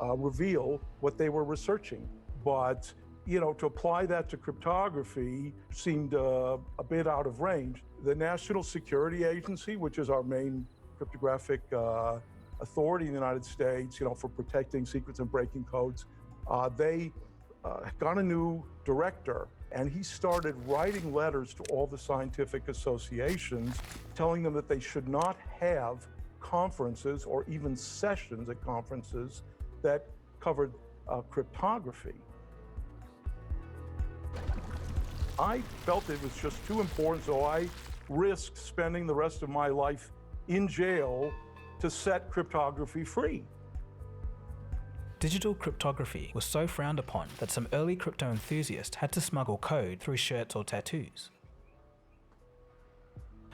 reveal what they were researching. But to apply that to cryptography seemed a bit out of range. The National Security Agency, which is our main cryptographic authority in the United States, for protecting secrets and breaking codes, they got a new director, and he started writing letters to all the scientific associations, telling them that they should not have conferences or even sessions at conferences that covered cryptography. I felt it was just too important, so I risked spending the rest of my life in jail to set cryptography free. Digital cryptography was so frowned upon that some early crypto enthusiasts had to smuggle code through shirts or tattoos.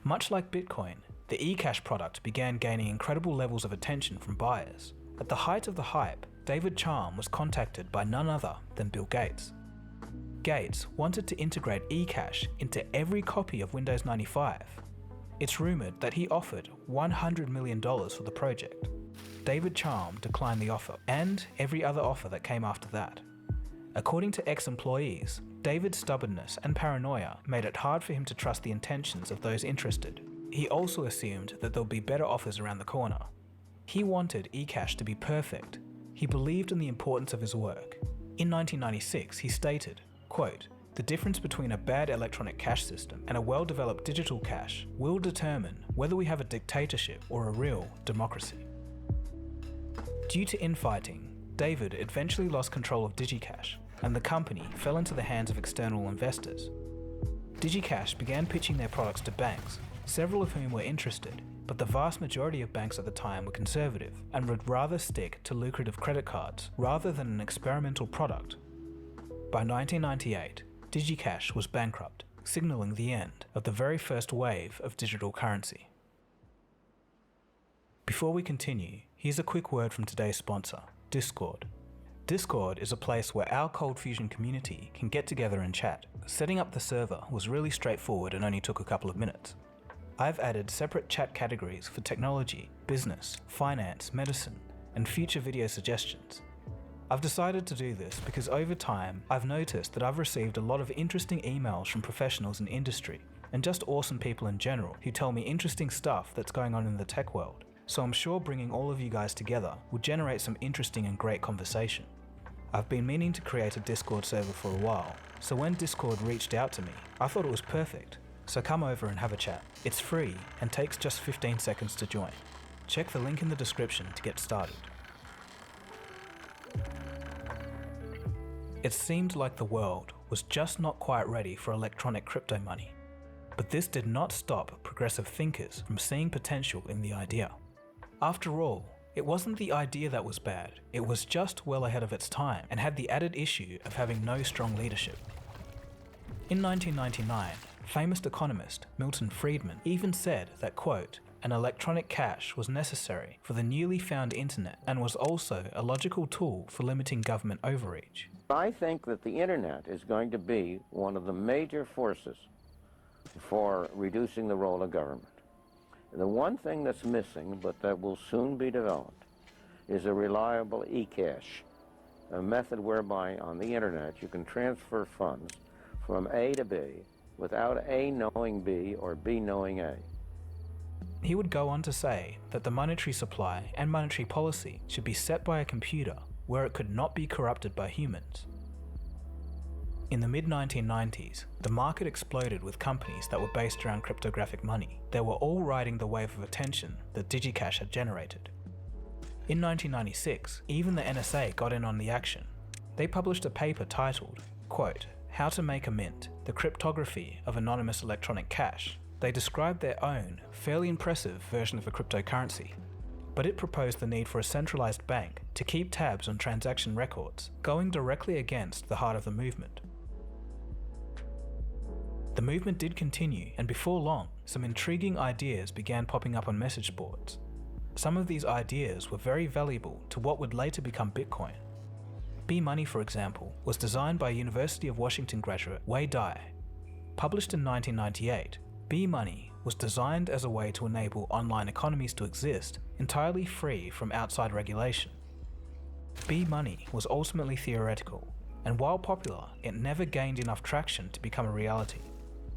Much like Bitcoin, the eCash product began gaining incredible levels of attention from buyers. At the height of the hype, David Chaum was contacted by none other than Bill Gates. Gates wanted to integrate eCash into every copy of Windows 95. It's rumoured that he offered $100 million for the project. David Chaum declined the offer, and every other offer that came after that. According to ex-employees, David's stubbornness and paranoia made it hard for him to trust the intentions of those interested. He also assumed that there'll be better offers around the corner. He wanted eCash to be perfect. He believed in the importance of his work. In 1996, he stated, quote, "The difference between a bad electronic cash system and a well-developed digital cash will determine whether we have a dictatorship or a real democracy." Due to infighting, David eventually lost control of DigiCash, and the company fell into the hands of external investors. DigiCash began pitching their products to banks, several of whom were interested, but the vast majority of banks at the time were conservative and would rather stick to lucrative credit cards rather than an experimental product. By 1998, DigiCash was bankrupt, signaling the end of the very first wave of digital currency. Before we continue, here's a quick word from today's sponsor, Discord. Discord is a place where our Cold Fusion community can get together and chat. Setting up the server was really straightforward and only took a couple of minutes. I've added separate chat categories for technology, business, finance, medicine, and future video suggestions. I've decided to do this because over time, I've noticed that I've received a lot of interesting emails from professionals in industry and just awesome people in general who tell me interesting stuff that's going on in the tech world. So I'm sure bringing all of you guys together will generate some interesting and great conversation. I've been meaning to create a Discord server for a while, so when Discord reached out to me, I thought it was perfect. So come over and have a chat. It's free and takes just 15 seconds to join. Check the link in the description to get started. It seemed like the world was just not quite ready for electronic crypto money. But this did not stop progressive thinkers from seeing potential in the idea. After all, it wasn't the idea that was bad, it was just well ahead of its time and had the added issue of having no strong leadership. In 1999, famous economist Milton Friedman even said that, quote, "An electronic cash was necessary for the newly found internet and was also a logical tool for limiting government overreach." I think that the internet is going to be one of the major forces for reducing the role of government. The one thing that's missing, but that will soon be developed, is a reliable e-cash, a method whereby on the internet you can transfer funds from A to B without A knowing B or B knowing A. He would go on to say that the monetary supply and monetary policy should be set by a computer where it could not be corrupted by humans. In the mid-1990s, the market exploded with companies that were based around cryptographic money. They were all riding the wave of attention that DigiCash had generated. In 1996, even the NSA got in on the action. They published a paper titled, quote, "How to Make a Mint, the Cryptography of Anonymous Electronic Cash." They described their own, fairly impressive version of a cryptocurrency, but it proposed the need for a centralized bank to keep tabs on transaction records, going directly against the heart of the movement. The movement did continue, and before long, some intriguing ideas began popping up on message boards. Some of these ideas were very valuable to what would later become Bitcoin. B-Money, for example, was designed by University of Washington graduate Wei Dai. Published in 1998, B-Money was designed as a way to enable online economies to exist entirely free from outside regulation. B-money was ultimately theoretical, and while popular, it never gained enough traction to become a reality.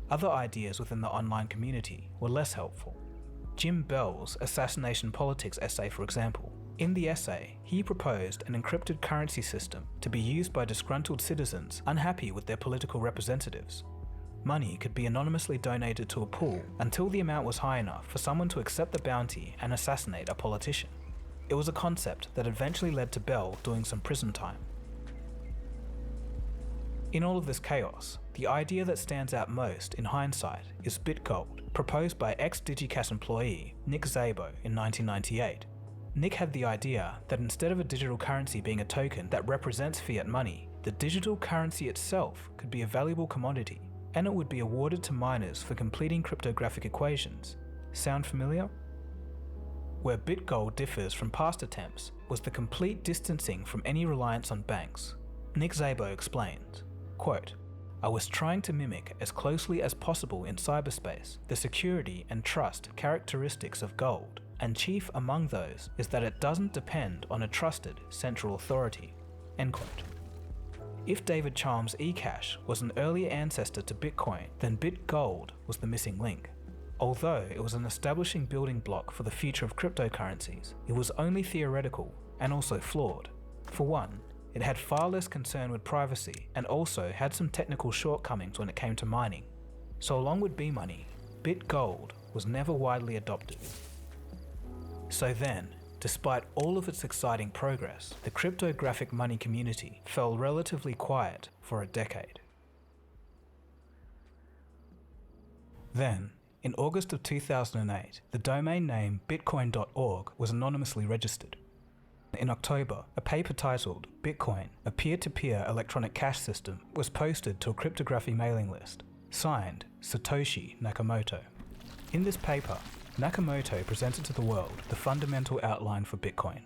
Other ideas within the online community were less helpful. Jim Bell's Assassination Politics essay, for example. In the essay, he proposed an encrypted currency system to be used by disgruntled citizens unhappy with their political representatives. Money could be anonymously donated to a pool until the amount was high enough for someone to accept the bounty and assassinate a politician. It was a concept that eventually led to Bell doing some prison time. In all of this chaos, the idea that stands out most in hindsight is BitGold, proposed by ex-DigiCash employee Nick Szabo in 1998. Nick had the idea that instead of a digital currency being a token that represents fiat money, the digital currency itself could be a valuable commodity, and it would be awarded to miners for completing cryptographic equations. Sound familiar? Where BitGold differs from past attempts was the complete distancing from any reliance on banks. Nick Szabo explains, quote, "I was trying to mimic as closely as possible in cyberspace the security and trust characteristics of gold, and chief among those is that it doesn't depend on a trusted central authority." End quote. If David Chaum's eCash was an earlier ancestor to Bitcoin, then BitGold was the missing link. Although it was an establishing building block for the future of cryptocurrencies, it was only theoretical and also flawed. For one, it had far less concern with privacy and also had some technical shortcomings when it came to mining. So along with B-money, BitGold was never widely adopted. So then, despite all of its exciting progress, the cryptographic money community fell relatively quiet for a decade. Then, in August of 2008, the domain name bitcoin.org was anonymously registered. In October, a paper titled Bitcoin, a peer-to-peer electronic cash system, was posted to a cryptography mailing list, signed Satoshi Nakamoto. In this paper, Nakamoto presented to the world the fundamental outline for Bitcoin.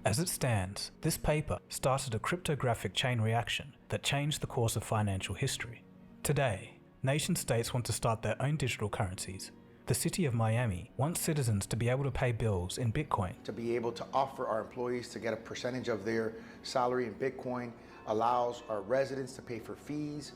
As it stands, this paper started a cryptographic chain reaction that changed the course of financial history. Today, nation-states want to start their own digital currencies. The city of Miami wants citizens to be able to pay bills in Bitcoin. To be able to offer our employees to get a percentage of their salary in Bitcoin allows our residents to pay for fees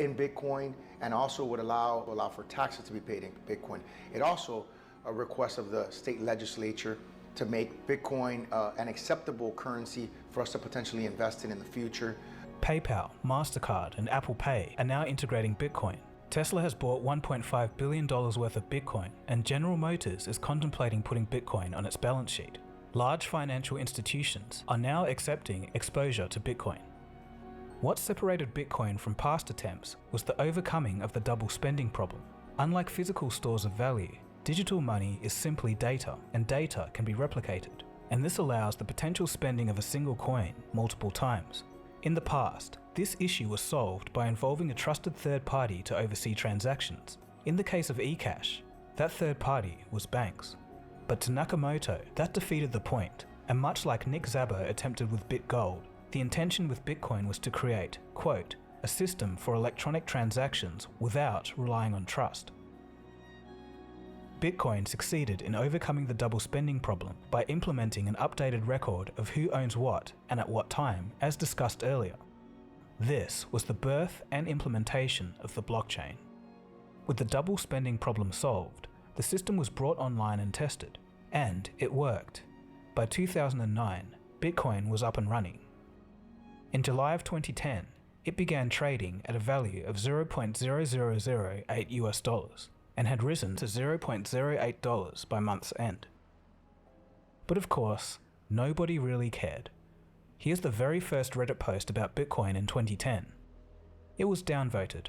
in Bitcoin, and also would allow for taxes to be paid in Bitcoin. It also a request of the state legislature to make Bitcoin an acceptable currency for us to potentially invest in the future. PayPal, MasterCard, and Apple Pay are now integrating Bitcoin. Tesla has bought $1.5 billion worth of Bitcoin, and General Motors is contemplating putting Bitcoin on its balance sheet. Large financial institutions are now accepting exposure to Bitcoin. What separated Bitcoin from past attempts was the overcoming of the double spending problem. Unlike physical stores of value, digital money is simply data, and data can be replicated, and this allows the potential spending of a single coin multiple times. In the past, this issue was solved by involving a trusted third party to oversee transactions. In the case of eCash, that third party was banks. But to Nakamoto, that defeated the point, and much like Nick Szabo attempted with BitGold, the intention with Bitcoin was to create, quote, a system for electronic transactions without relying on trust. Bitcoin succeeded in overcoming the double spending problem by implementing an updated record of who owns what and at what time, as discussed earlier. This was the birth and implementation of the blockchain. With the double spending problem solved, the system was brought online and tested, and it worked. By 2009, Bitcoin was up and running. In July of 2010, it began trading at a value of $0.0008 US and had risen to $0.08 by month's end. But of course, nobody really cared. Here's the very first Reddit post about Bitcoin in 2010. It was downvoted.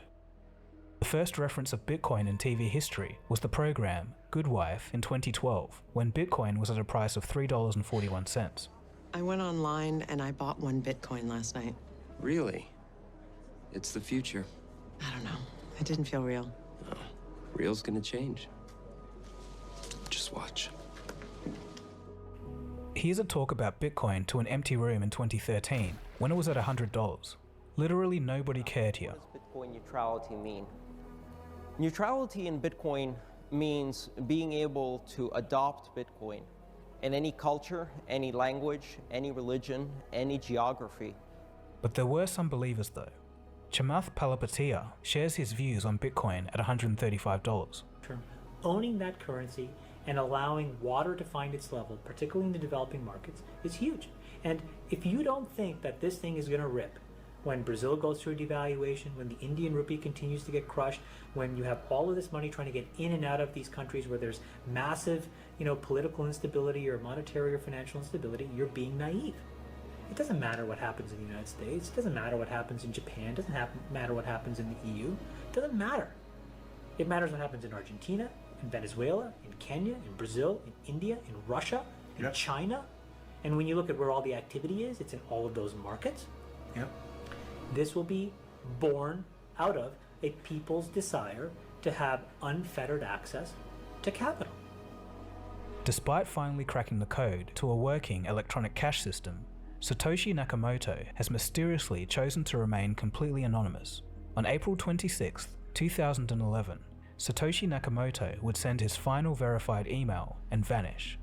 The first reference of Bitcoin in TV history was the program Good Wife in 2012, when Bitcoin was at a price of $3.41. I went online and I bought 1 Bitcoin last night. Really? It's the future. I don't know. It didn't feel real. Oh, real's gonna change. Just watch. Here's a talk about Bitcoin to an empty room in 2013, when it was at $100. Literally nobody cared here. What does Bitcoin neutrality mean? Neutrality in Bitcoin means being able to adopt Bitcoin in any culture, any language, any religion, any geography. But there were some believers though. Chamath Palihapitiya shares his views on Bitcoin at $135. Owning that currency and allowing water to find its level, particularly in the developing markets, is huge. And if you don't think that this thing is going to rip, when Brazil goes through devaluation, when the Indian rupee continues to get crushed, when you have all of this money trying to get in and out of these countries where there's massive, political instability or monetary or financial instability, you're being naive. It doesn't matter what happens in the United States. It doesn't matter what happens in Japan. It doesn't matter what happens in the EU. It doesn't matter. It matters what happens in Argentina, in Venezuela, in Kenya, in Brazil, in India, in Russia, in China. And when you look at where all the activity is, it's in all of those markets. This will be born out of a people's desire to have unfettered access to capital. Despite finally cracking the code to a working electronic cash system, Satoshi Nakamoto has mysteriously chosen to remain completely anonymous. On April 26, 2011, Satoshi Nakamoto would send his final verified email and vanish.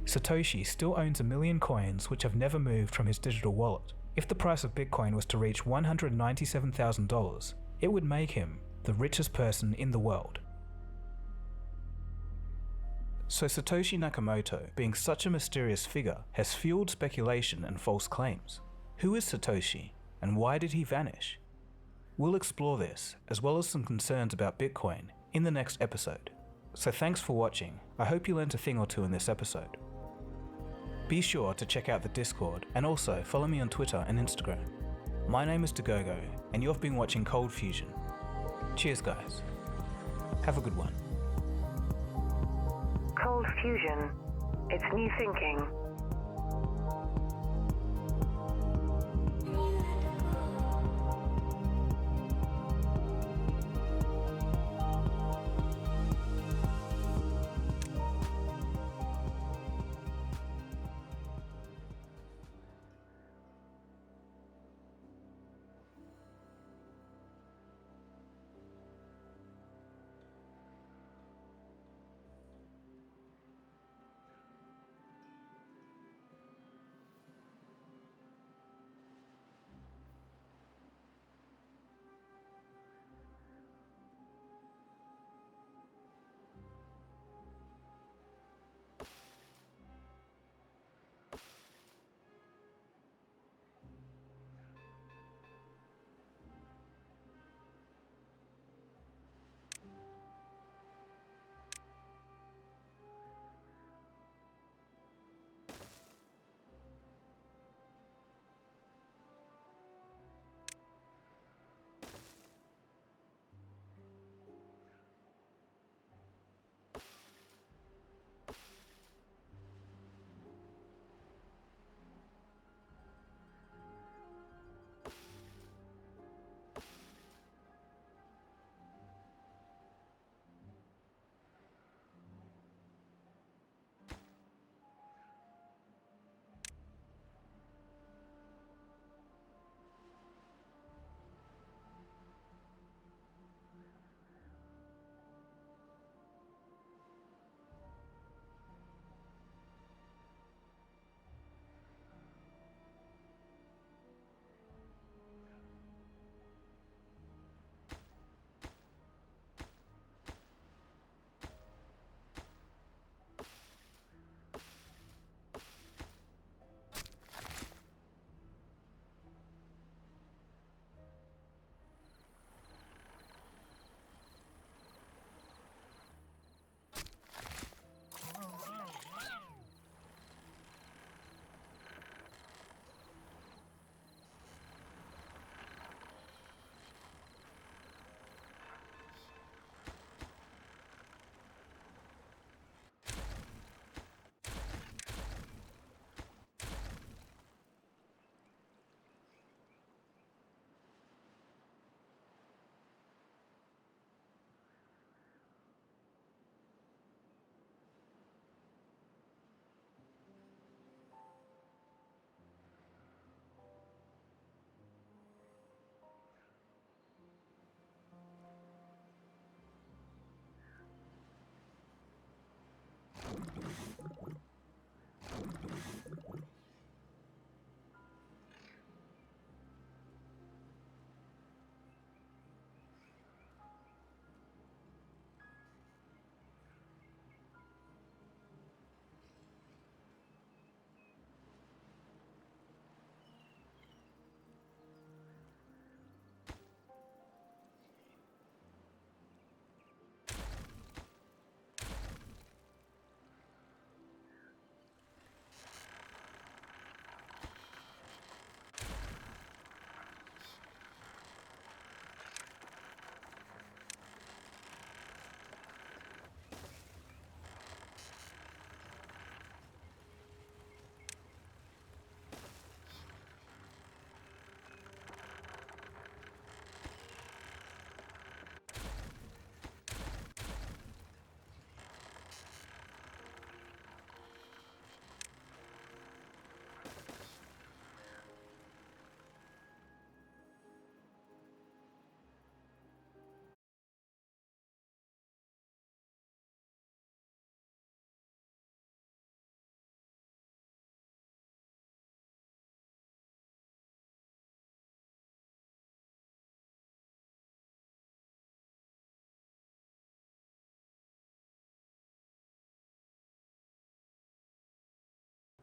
Satoshi still owns 1 million coins which have never moved from his digital wallet. If the price of Bitcoin was to reach $197,000, it would make him the richest person in the world. So Satoshi Nakamoto, being such a mysterious figure, has fueled speculation and false claims. Who is Satoshi, and why did he vanish? We'll explore this, as well as some concerns about Bitcoin, in the next episode. So thanks for watching. I hope you learned a thing or two in this episode. Be sure to check out the Discord, and also follow me on Twitter and Instagram. My name is Dagogo, and you've been watching Cold Fusion. Cheers guys. Have a good one. Cold Fusion. It's new thinking.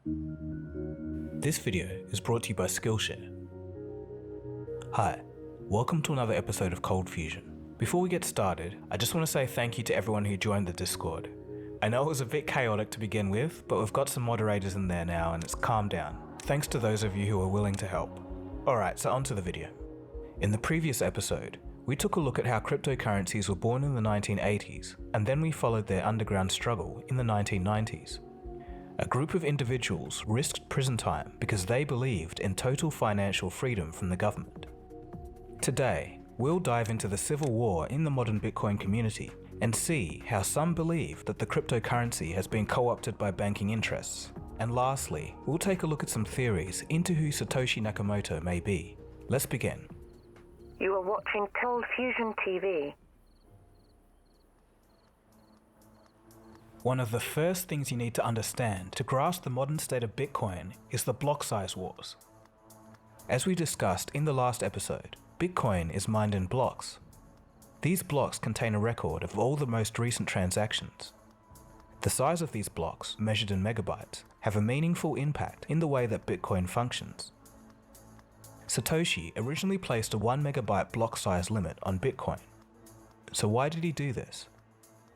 This video is brought to you by Skillshare. Hi, welcome to another episode of Cold Fusion. Before we get started, I just want to say thank you to everyone who joined the Discord. I know it was a bit chaotic to begin with, but we've got some moderators in there now and it's calmed down. Thanks to those of you who are willing to help. Alright, so on to the video. In the previous episode, we took a look at how cryptocurrencies were born in the 1980s, and then we followed their underground struggle in the 1990s. A group of individuals risked prison time because they believed in total financial freedom from the government. Today, we'll dive into the civil war in the modern Bitcoin community and see how some believe that the cryptocurrency has been co-opted by banking interests. And lastly, we'll take a look at some theories into who Satoshi Nakamoto may be. Let's begin. You are watching Cold Fusion TV. One of the first things you need to understand to grasp the modern state of Bitcoin is the block size wars. As we discussed in the last episode, Bitcoin is mined in blocks. These blocks contain a record of all the most recent transactions. The size of these blocks, measured in megabytes, have a meaningful impact in the way that Bitcoin functions. Satoshi originally placed a 1 megabyte block size limit on Bitcoin. So why did he do this?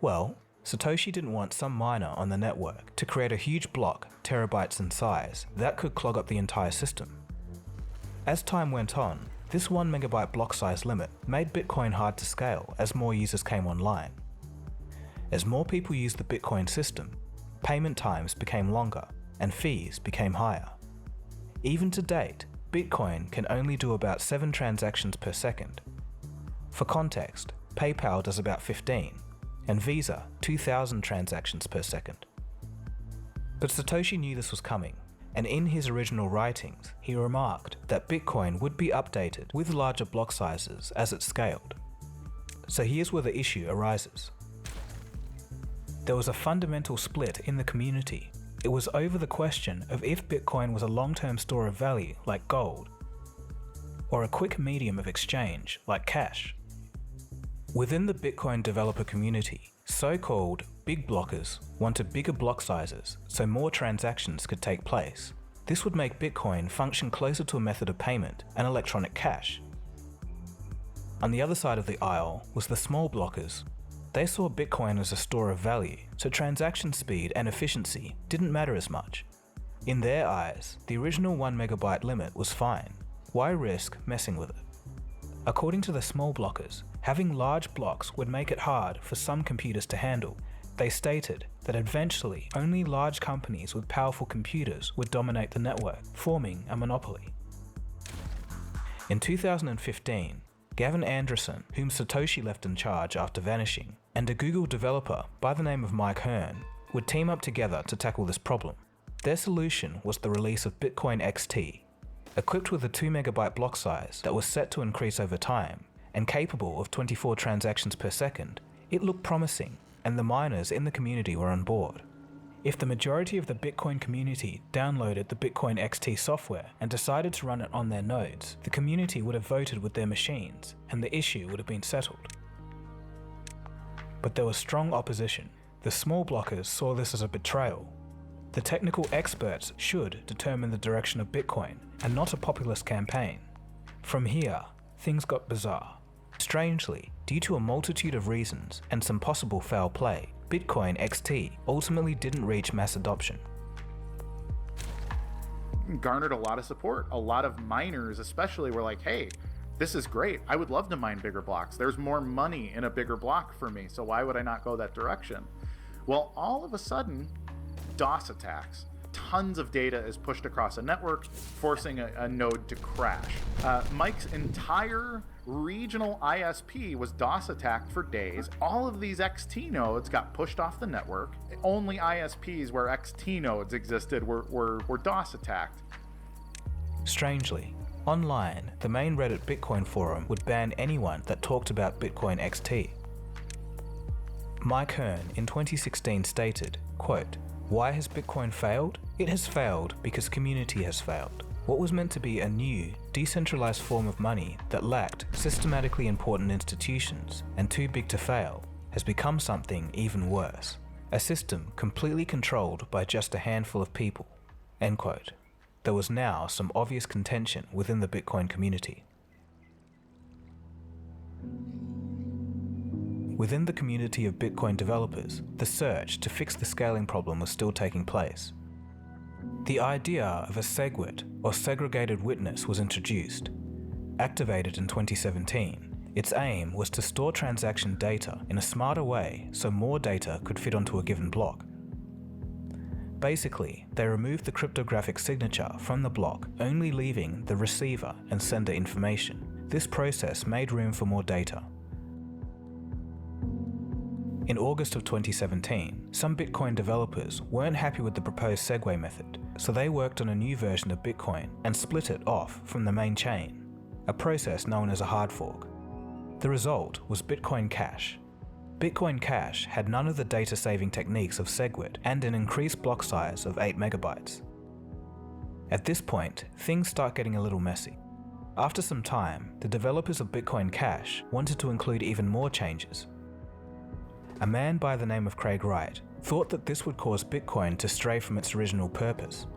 Well, Satoshi didn't want some miner on the network to create a huge block, terabytes in size, that could clog up the entire system. As time went on, this 1 megabyte block size limit made Bitcoin hard to scale as more users came online. As more people used the Bitcoin system, payment times became longer and fees became higher. Even to date, Bitcoin can only do about 7 transactions per second. For context, PayPal does about 15, and Visa 2,000 transactions per second. But Satoshi knew this was coming, and in his original writings, he remarked that Bitcoin would be updated with larger block sizes as it scaled. So here's where the issue arises. There was a fundamental split in the community. It was over the question of if Bitcoin was a long-term store of value like gold, or a quick medium of exchange like cash. Within the Bitcoin developer community, so-called big blockers wanted bigger block sizes so more transactions could take place. This would make Bitcoin function closer to a method of payment and electronic cash. On the other side of the aisle was the small blockers. They saw Bitcoin as a store of value, so transaction speed and efficiency didn't matter as much. In their eyes, the original 1 megabyte limit was fine. Why risk messing with it? According to the small blockers, having large blocks would make it hard for some computers to handle. They stated that eventually only large companies with powerful computers would dominate the network, forming a monopoly. In 2015, Gavin Andresen, whom Satoshi left in charge after vanishing, and a Google developer by the name of Mike Hearn would team up together to tackle this problem. Their solution was the release of Bitcoin XT, equipped with a 2 megabyte block size that was set to increase over time, and capable of 24 transactions per second. It looked promising, and the miners in the community were on board. If the majority of the Bitcoin community downloaded the Bitcoin XT software and decided to run it on their nodes, the community would have voted with their machines, and the issue would have been settled. But there was strong opposition. The small blockers saw this as a betrayal. The technical experts should determine the direction of Bitcoin, and not a populist campaign. From here, things got bizarre. Strangely, due to a multitude of reasons and some possible foul play, Bitcoin XT ultimately didn't reach mass adoption. Garnered a lot of support. A lot of miners especially were like, hey, this is great. I would love to mine bigger blocks. There's more money in a bigger block for me, so why would I not go that direction? Well, all of a sudden, DOS attacks. Tons of data is pushed across a network, forcing a node to crash. Mike's entire regional ISP was DOS attacked for days. All of these XT nodes got pushed off the network. Only ISPs where XT nodes existed were DOS attacked. Strangely, online, the main Reddit Bitcoin forum would ban anyone that talked about Bitcoin XT. Mike Hearn in 2016 stated, quote, "Why has Bitcoin failed? It has failed because community has failed. What was meant to be a new, decentralized form of money that lacked systematically important institutions and too big to fail has become something even worse. A system completely controlled by just a handful of people." End quote. There was now some obvious contention within the Bitcoin community. Within the community of Bitcoin developers, the search to fix the scaling problem was still taking place. The idea of a SegWit, or segregated witness, was introduced. Activated in 2017, its aim was to store transaction data in a smarter way so more data could fit onto a given block. Basically, they removed the cryptographic signature from the block, only leaving the receiver and sender information. This process made room for more data. In August of 2017, some Bitcoin developers weren't happy with the proposed Segway method, so they worked on a new version of Bitcoin and split it off from the main chain, a process known as a hard fork. The result was Bitcoin Cash. Bitcoin Cash had none of the data-saving techniques of SegWit and an increased block size of 8 megabytes. At this point, things start getting a little messy. After some time, the developers of Bitcoin Cash wanted to include even more changes. A man by the name of Craig Wright thought that this would cause Bitcoin to stray from its original purpose.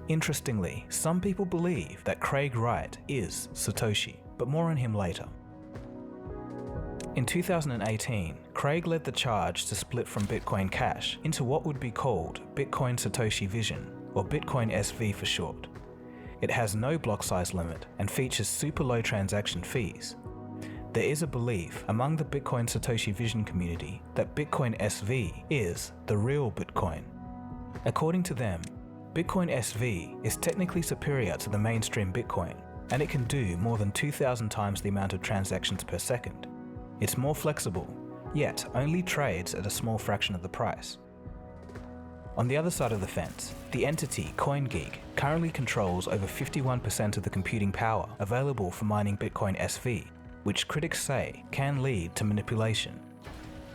Interestingly, some people believe that Craig Wright is Satoshi, but more on him later. In 2018, Craig led the charge to split from Bitcoin Cash into what would be called Bitcoin Satoshi Vision, or Bitcoin SV for short. It has no block size limit and features super low transaction fees. There is a belief among the Bitcoin Satoshi Vision community that Bitcoin SV is the real Bitcoin. According to them, Bitcoin SV is technically superior to the mainstream Bitcoin, and it can do more than 2,000 times the amount of transactions per second. It's more flexible, yet only trades at a small fraction of the price. On the other side of the fence, the entity CoinGeek currently controls over 51% of the computing power available for mining Bitcoin SV, which critics say can lead to manipulation.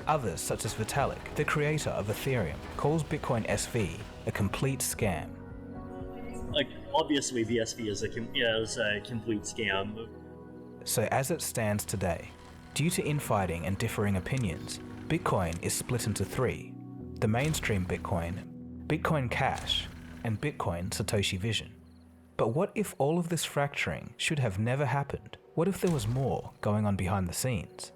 Others, such as Vitalik, the creator of Ethereum, calls Bitcoin SV a complete scam. Like, obviously the SV is a complete scam. So as it stands today, due to infighting and differing opinions, Bitcoin is split into three: the mainstream Bitcoin, Bitcoin Cash, and Bitcoin Satoshi Vision. But what if all of this fracturing should have never happened? What if there was more going on behind the scenes?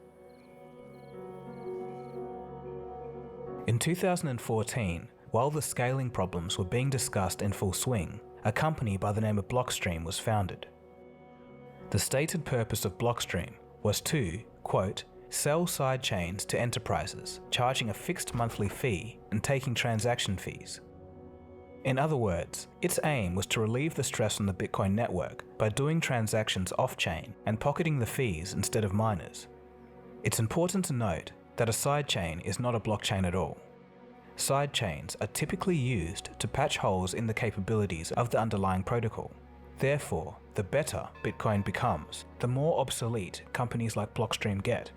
In 2014, while the scaling problems were being discussed in full swing, a company by the name of Blockstream was founded. The stated purpose of Blockstream was to, quote, sell sidechains to enterprises, charging a fixed monthly fee and taking transaction fees. In other words, its aim was to relieve the stress on the Bitcoin network by doing transactions off-chain and pocketing the fees instead of miners. It's important to note that a sidechain is not a blockchain at all. Sidechains are typically used to patch holes in the capabilities of the underlying protocol. Therefore, the better Bitcoin becomes, the more obsolete companies like Blockstream get.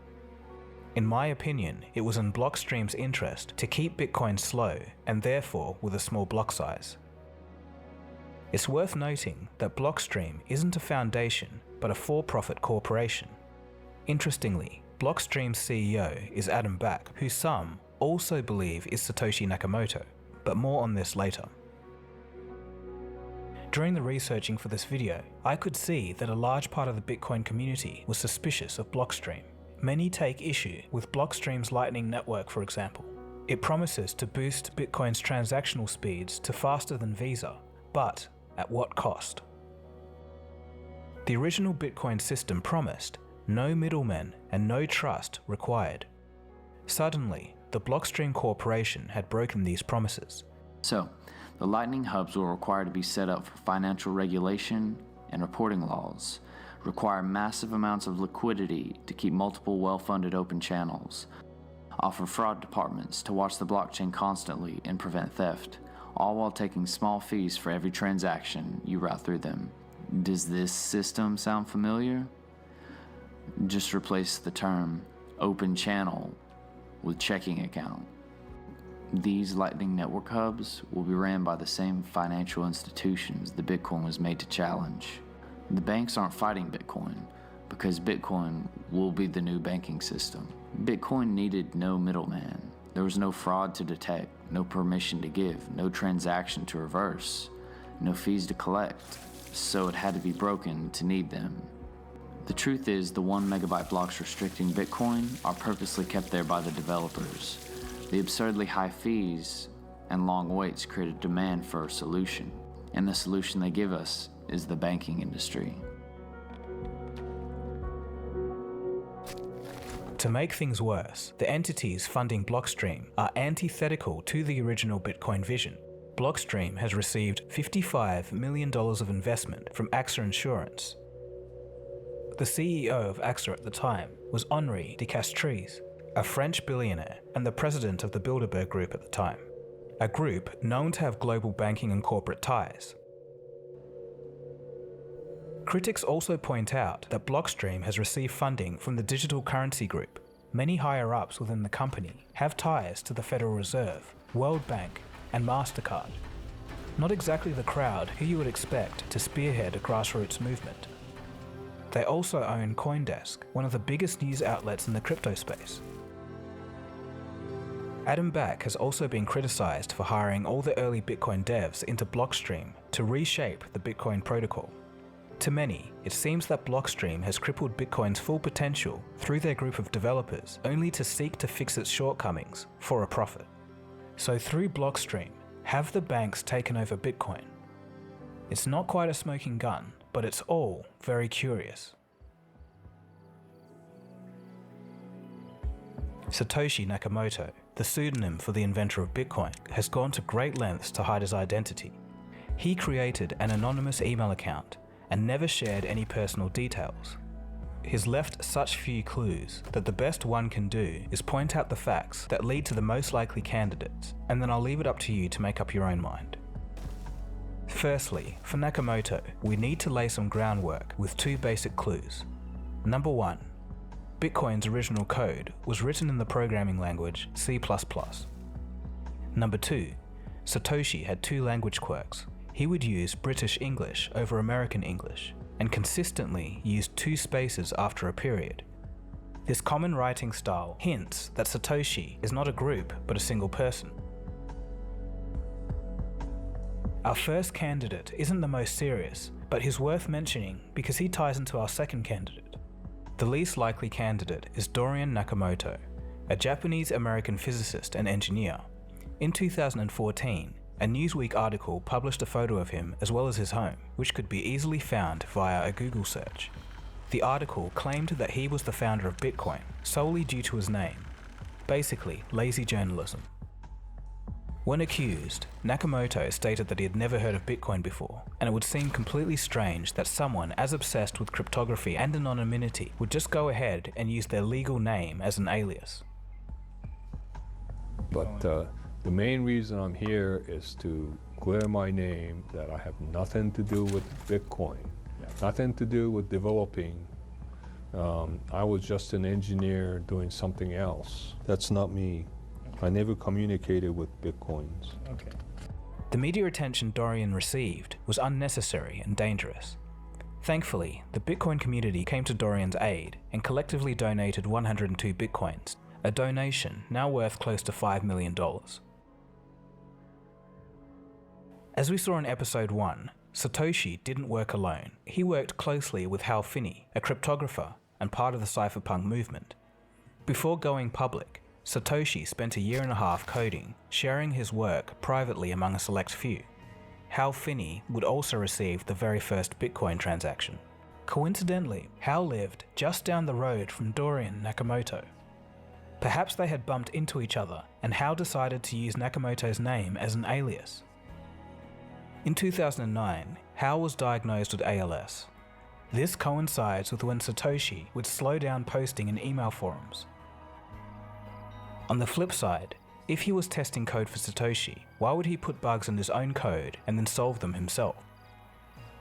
In my opinion, it was in Blockstream's interest to keep Bitcoin slow and therefore with a small block size. It's worth noting that Blockstream isn't a foundation but a for-profit corporation. Interestingly, Blockstream's CEO is Adam Back, who some also believe is Satoshi Nakamoto, but more on this later. During the researching for this video, I could see that a large part of the Bitcoin community was suspicious of Blockstream. Many take issue with Blockstream's Lightning Network, for example. It promises to boost Bitcoin's transactional speeds to faster than Visa, but at what cost? The original Bitcoin system promised no middlemen and no trust required. Suddenly, the Blockstream Corporation had broken these promises. So, the Lightning hubs will require to be set up for financial regulation and reporting laws, require massive amounts of liquidity to keep multiple well-funded open channels, offer fraud departments to watch the blockchain constantly and prevent theft, all while taking small fees for every transaction you route through them. Does this system sound familiar? Just replace the term open channel with checking account. These Lightning Network hubs will be ran by the same financial institutions the Bitcoin was made to challenge. The banks aren't fighting Bitcoin because Bitcoin will be the new banking system. Bitcoin needed no middleman. There was no fraud to detect, no permission to give, no transaction to reverse, no fees to collect, so it had to be broken to need them. The truth is, the 1 megabyte blocks restricting Bitcoin are purposely kept there by the developers. The absurdly high fees and long waits create a demand for a solution, and the solution they give us is the banking industry. To make things worse, the entities funding Blockstream are antithetical to the original Bitcoin vision. Blockstream has received $55 million of investment from AXA Insurance. The CEO of AXA at the time was Henri de Castries, a French billionaire and the president of the Bilderberg Group at the time, a group known to have global banking and corporate ties. Critics also point out that Blockstream has received funding from the Digital Currency Group. Many higher-ups within the company have ties to the Federal Reserve, World Bank, and MasterCard. Not exactly the crowd who you would expect to spearhead a grassroots movement. They also own CoinDesk, one of the biggest news outlets in the crypto space. Adam Back has also been criticized for hiring all the early Bitcoin devs into Blockstream to reshape the Bitcoin protocol. To many, it seems that Blockstream has crippled Bitcoin's full potential through their group of developers, only to seek to fix its shortcomings for a profit. So through Blockstream, have the banks taken over Bitcoin? It's not quite a smoking gun, but it's all very curious. Satoshi Nakamoto, the pseudonym for the inventor of Bitcoin, has gone to great lengths to hide his identity. He created an anonymous email account and never shared any personal details. He's left such few clues that the best one can do is point out the facts that lead to the most likely candidates, and then I'll leave it up to you to make up your own mind. Firstly, for Nakamoto, we need to lay some groundwork with 2 basic clues. Number 1, Bitcoin's original code was written in the programming language C++. Number 2, Satoshi had 2 language quirks. He would use British English over American English, and consistently used 2 spaces after a period. This common writing style hints that Satoshi is not a group but a single person. Our first candidate isn't the most serious, but he's worth mentioning because he ties into our second candidate. The least likely candidate is Dorian Nakamoto, a Japanese-American physicist and engineer. In 2014, a Newsweek article published a photo of him as well as his home, which could be easily found via a Google search. The article claimed that he was the founder of Bitcoin solely due to his name. Basically, lazy journalism. When accused, Nakamoto stated that he had never heard of Bitcoin before, and it would seem completely strange that someone as obsessed with cryptography and anonymity would just go ahead and use their legal name as an alias. But the main reason I'm here is to clear my name that I have nothing to do with Bitcoin, nothing to do with developing. I was just an engineer doing something else. That's not me. I never communicated with Bitcoins. Okay. The media attention Dorian received was unnecessary and dangerous. Thankfully, the Bitcoin community came to Dorian's aid and collectively donated 102 Bitcoins, a donation now worth close to $5 million. As we saw in episode 1, Satoshi didn't work alone. He worked closely with Hal Finney, a cryptographer and part of the cypherpunk movement. Before going public, Satoshi spent a year and a half coding, sharing his work privately among a select few. Hal Finney would also receive the very first Bitcoin transaction. Coincidentally, Hal lived just down the road from Dorian Nakamoto. Perhaps they had bumped into each other, and Hal decided to use Nakamoto's name as an alias. In 2009, Hal was diagnosed with ALS. This coincides with when Satoshi would slow down posting in email forums. On the flip side, if he was testing code for Satoshi, why would he put bugs in his own code and then solve them himself?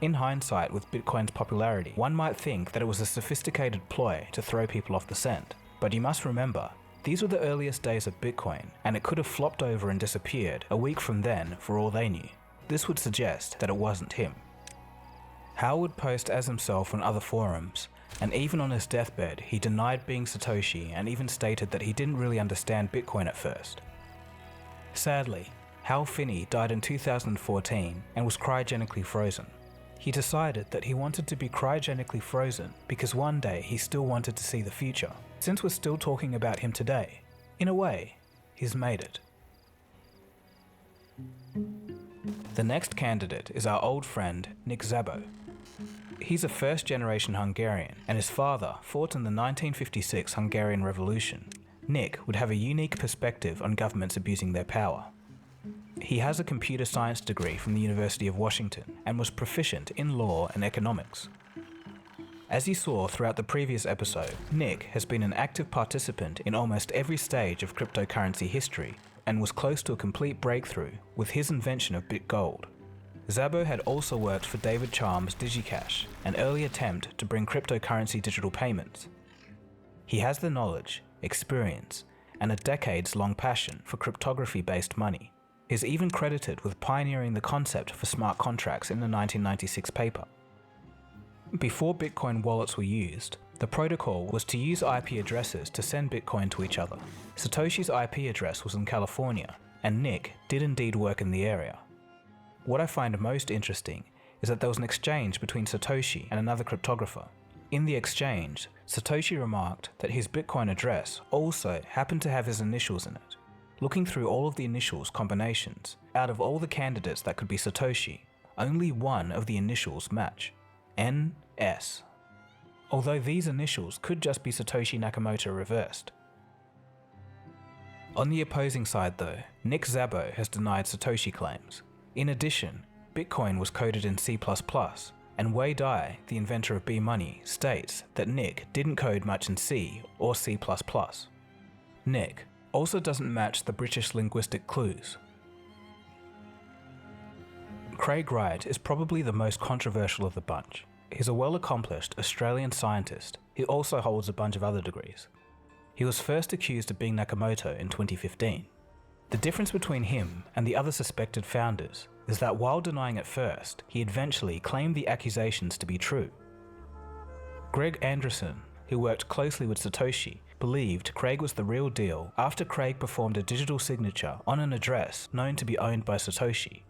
In hindsight, with Bitcoin's popularity, one might think that it was a sophisticated ploy to throw people off the scent. But you must remember, these were the earliest days of Bitcoin, and it could have flopped over and disappeared a week from then for all they knew. This would suggest that it wasn't him. Hal would post as himself on other forums, and even on his deathbed, he denied being Satoshi and even stated that he didn't really understand Bitcoin at first. Sadly, Hal Finney died in 2014 and was cryogenically frozen. He decided that he wanted to be cryogenically frozen because one day he still wanted to see the future. Since we're still talking about him today, in a way, he's made it. The next candidate is our old friend, Nick Szabo. He's a first-generation Hungarian, and his father fought in the 1956 Hungarian Revolution. Nick would have a unique perspective on governments abusing their power. He has a computer science degree from the University of Washington and was proficient in law and economics. As you saw throughout the previous episode, Nick has been an active participant in almost every stage of cryptocurrency history and was close to a complete breakthrough with his invention of BitGold. Szabo had also worked for David Chaum's DigiCash, an early attempt to bring cryptocurrency digital payments. He has the knowledge, experience, and a decades-long passion for cryptography-based money. He's even credited with pioneering the concept for smart contracts in the 1996 paper. Before Bitcoin wallets were used, the protocol was to use IP addresses to send Bitcoin to each other. Satoshi's IP address was in California, and Nick did indeed work in the area. What I find most interesting is that there was an exchange between Satoshi and another cryptographer. In the exchange, Satoshi remarked that his Bitcoin address also happened to have his initials in it. Looking through all of the initials combinations, out of all the candidates that could be Satoshi, only one of the initials match: NS. Although these initials could just be Satoshi Nakamoto reversed. On the opposing side though, Nick Szabo has denied Satoshi claims. In addition, Bitcoin was coded in C++, and Wei Dai, the inventor of B-Money, states that Nick didn't code much in C or C++. Nick also doesn't match the British linguistic clues. Craig Wright is probably the most controversial of the bunch. He's a well-accomplished Australian scientist who also holds a bunch of other degrees. He was first accused of being Nakamoto in 2015. The difference between him and the other suspected founders is that while denying at first, he eventually claimed the accusations to be true. Greg Anderson, who worked closely with Satoshi, believed Craig was the real deal after Craig performed a digital signature on an address known to be owned by Satoshi.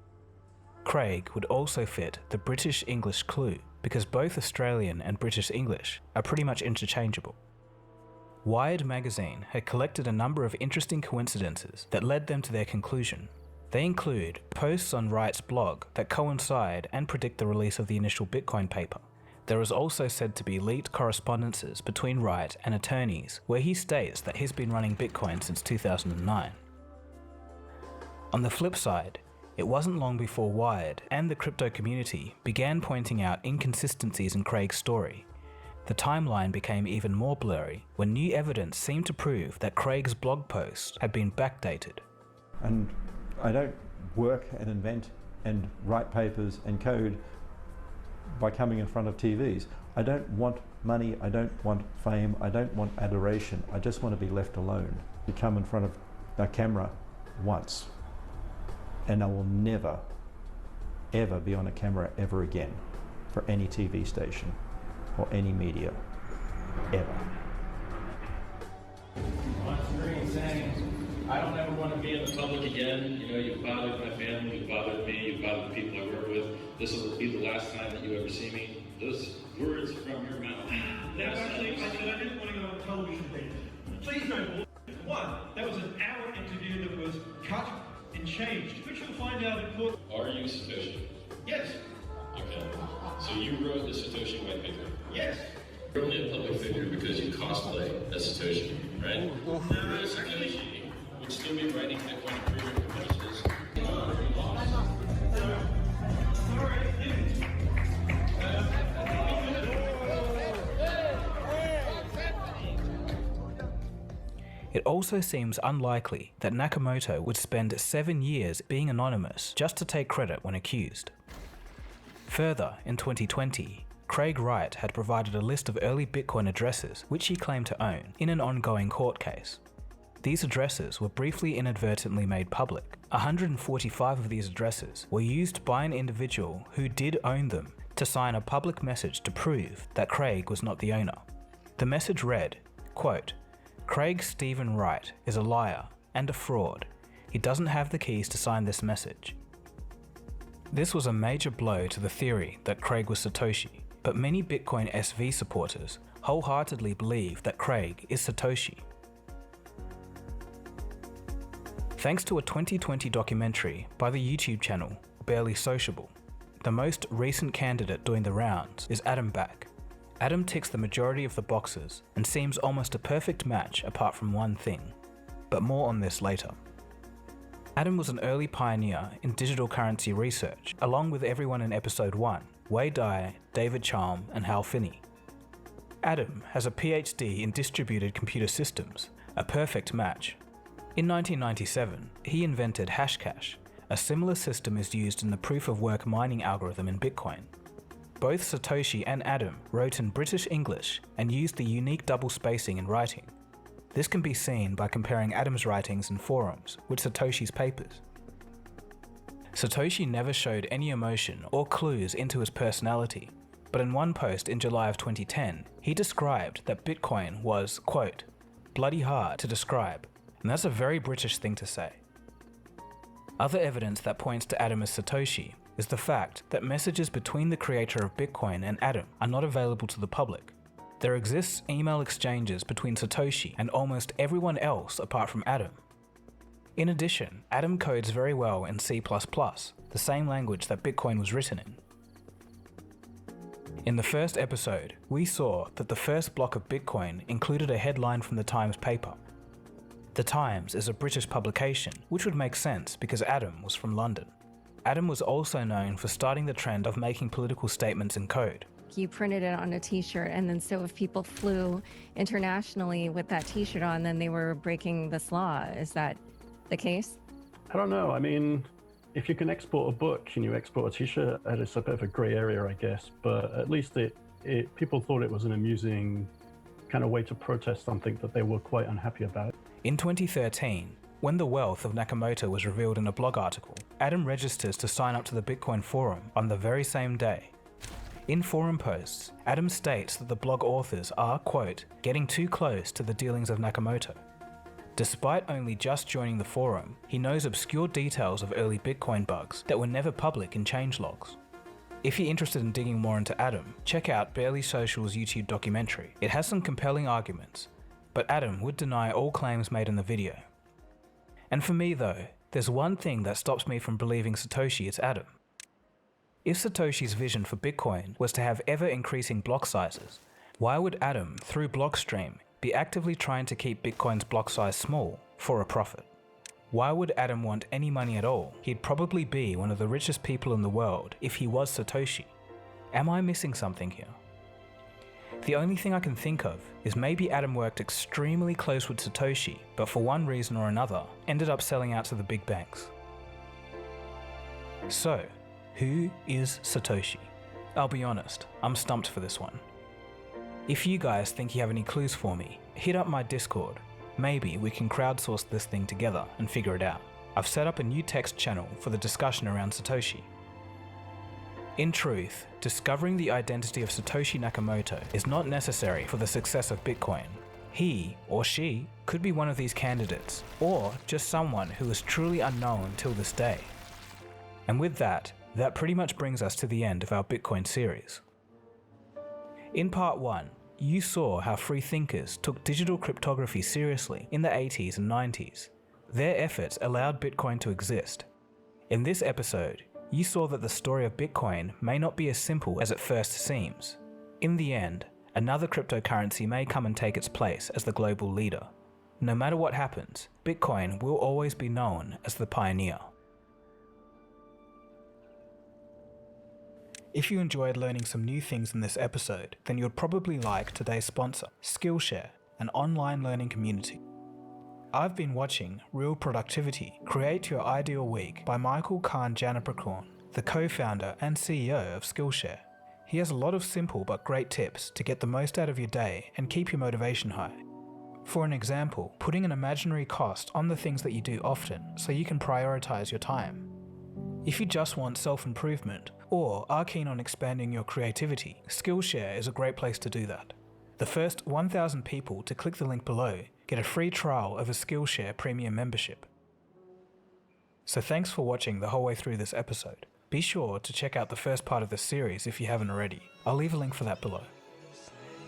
Craig would also fit the British English clue because both Australian and British English are pretty much interchangeable. Wired magazine had collected a number of interesting coincidences that led them to their conclusion. They include posts on Wright's blog that coincide and predict the release of the initial Bitcoin paper. There is also said to be leaked correspondences between Wright and attorneys where he states that he's been running Bitcoin since 2009. On the flip side, it wasn't long before Wired and the crypto community began pointing out inconsistencies in Craig's story. The timeline became even more blurry when new evidence seemed to prove that Craig's blog posts had been backdated. And I don't work and invent and write papers and code by coming in front of TVs. I don't want money, I don't want fame, I don't want adoration. I just want to be left alone. You come in front of a camera once, and I will never, ever be on a camera ever again for any TV station or any media, ever. On screen saying, I don't ever want to be in the public again. You know, you've bothered my family, you've bothered me, you've bothered the people I work with. This will be the last time that you ever see me. Those words from your mouth. That's actually, I didn't want to go on television thing. Please don't. One, that was an hour interview that was cut and changed, which you'll find out in court. Are you Satoshi? Yes. Okay. So you wrote the Satoshi white paper? Yes. You're only a public figure because you cosplay as Satoshi, right? No, Satoshi would still be writing Bitcoin improvement proposals. It also seems unlikely that Nakamoto would spend 7 years being anonymous just to take credit when accused. Further, in 2020, Craig Wright had provided a list of early Bitcoin addresses which he claimed to own in an ongoing court case. These addresses were briefly inadvertently made public. 145 of these addresses were used by an individual who did own them to sign a public message to prove that Craig was not the owner. The message read, quote, "Craig Stephen Wright is a liar and a fraud. he doesn't have the keys to sign this message. This was a major blow to the theory that Craig was Satoshi, but many Bitcoin SV supporters wholeheartedly believe that Craig is Satoshi. Thanks to a 2020 documentary by the YouTube channel Barely Sociable, the most recent candidate doing the rounds is Adam Back. Adam ticks the majority of the boxes and seems almost a perfect match apart from one thing, but more on this later. Adam was an early pioneer in digital currency research, along with everyone in episode 1, Wei Dai, David Chaum, and Hal Finney. Adam has a PhD in distributed computer systems, a perfect match. In 1997, he invented Hashcash. A similar system is used in the proof-of-work mining algorithm in Bitcoin. Both Satoshi and Adam wrote in British English and used the unique double spacing in writing. This can be seen by comparing Adam's writings in forums with Satoshi's papers. Satoshi never showed any emotion or clues into his personality, but in one post in July of 2010, he described that Bitcoin was, quote, bloody hard to describe, and that's a very British thing to say. Other evidence that points to Adam as Satoshi is the fact that messages between the creator of Bitcoin and Adam are not available to the public. There exists email exchanges between Satoshi and almost everyone else apart from Adam. In addition, Adam codes very well in C++, the same language that Bitcoin was written in. In the first episode, we saw that the first block of Bitcoin included a headline from the Times paper. The Times is a British publication, which would make sense because Adam was from London. Adam was also known for starting the trend of making political statements in code. You printed it on a t-shirt, and then so if people flew internationally with that t-shirt on, then they were breaking this law. Is that the case? I don't know. I mean, if you can export a book and you export a t-shirt, it's a bit of a gray area, I guess, but at least people thought it was an amusing kind of way to protest something that they were quite unhappy about. In 2013, when the wealth of Nakamoto was revealed in a blog article, Adam registers to sign up to the Bitcoin forum on the very same day. In forum posts, Adam states that the blog authors are, quote, getting too close to the dealings of Nakamoto. Despite only just joining the forum, he knows obscure details of early Bitcoin bugs that were never public in changelogs. If you're interested in digging more into Adam, check out Barely Social's YouTube documentary. It has some compelling arguments, but Adam would deny all claims made in the video. And for me though, there's one thing that stops me from believing Satoshi is Adam. If Satoshi's vision for Bitcoin was to have ever-increasing block sizes, why would Adam, through Blockstream, be actively trying to keep Bitcoin's block size small for a profit? Why would Adam want any money at all? He'd probably be one of the richest people in the world if he was Satoshi. Am I missing something here? The only thing I can think of is maybe Adam worked extremely close with Satoshi, but for one reason or another, ended up selling out to the big banks. So, who is Satoshi? I'll be honest, I'm stumped for this one. If you guys think you have any clues for me, hit up my Discord. Maybe we can crowdsource this thing together and figure it out. I've set up a new text channel for the discussion around Satoshi. In truth, discovering the identity of Satoshi Nakamoto is not necessary for the success of Bitcoin. He or she could be one of these candidates, or just someone who is truly unknown till this day. And with that pretty much brings us to the end of our Bitcoin series. In part 1, you saw how free thinkers took digital cryptography seriously in the 80s and 90s. Their efforts allowed Bitcoin to exist. In this episode, you saw that the story of Bitcoin may not be as simple as it first seems. In the end, another cryptocurrency may come and take its place as the global leader. No matter what happens, Bitcoin will always be known as the pioneer. If you enjoyed learning some new things in this episode, then you'd probably like today's sponsor, Skillshare, an online learning community. I've been watching Real Productivity, Create Your Ideal Week by Michael Khan Janaprakon, the co-founder and CEO of Skillshare. He has a lot of simple but great tips to get the most out of your day and keep your motivation high. For an example, putting an imaginary cost on the things that you do often so you can prioritize your time. If you just want self-improvement or are keen on expanding your creativity, Skillshare is a great place to do that. The first 1,000 people to click the link below get a free trial of a Skillshare premium membership. So thanks for watching the whole way through this episode. Be sure to check out the first part of this series if you haven't already. I'll leave a link for that below.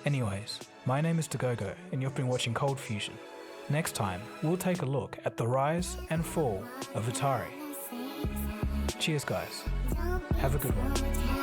Anyways, my name is Dagogo and you've been watching Cold Fusion. Next time, we'll take a look at the rise and fall of Atari. Cheers guys. Have a good one.